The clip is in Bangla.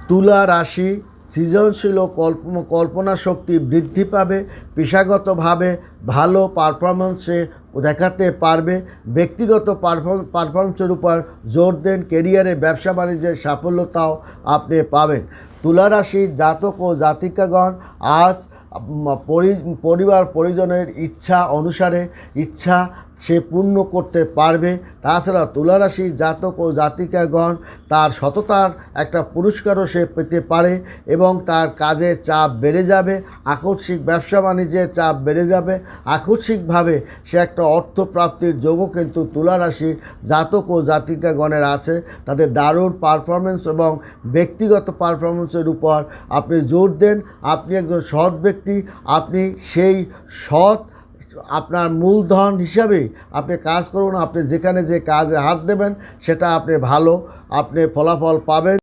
তুলা রাশি সৃজনশীল ও কল্পনা শক্তি বৃদ্ধি পাবে, পেশাগতভাবে ভালো পারফরমেন্সে দেখাতে পারবে, ব্যক্তিগত পারফরমেন্সের উপর জোর দেন, কেরিয়ারে ব্যবসা বাণিজ্যের সাফল্যতাও আপনি পাবেন। তুলা রাশির জাতক ও জাতিকাগণ আজ পরিবার পরিজনের ইচ্ছা অনুসারে ইচ্ছা সে পূর্ণ করতে পারবে। তাছাড়া তুলা রাশির জাতক ও জাতিকাগণ তার সততার একটা পুরস্কারও সে পেতে পারে এবং তার কাজের চাপ বেড়ে যাবে, আকস্মিক ব্যবসা বাণিজ্যের চাপ বেড়ে যাবে, আকস্মিকভাবে সে একটা অর্থপ্রাপ্তির যোগও কিন্তু তুলা রাশির জাতক ও জাতিকাগণের আছে। তাদের দারুণ পারফরমেন্স এবং ব্যক্তিগত পারফরমেন্সের উপর আপনি জোর দেন। আপনি একজন সৎ ব্যক্তি, আপনি সেই সৎ আপনার মূলধন হিসাবে আপনি কাজ করুন। আপনি যেখানে যে কাজে হাত দেবেন সেটা আপনি ভালো আপনি ফলাফল পাবেন।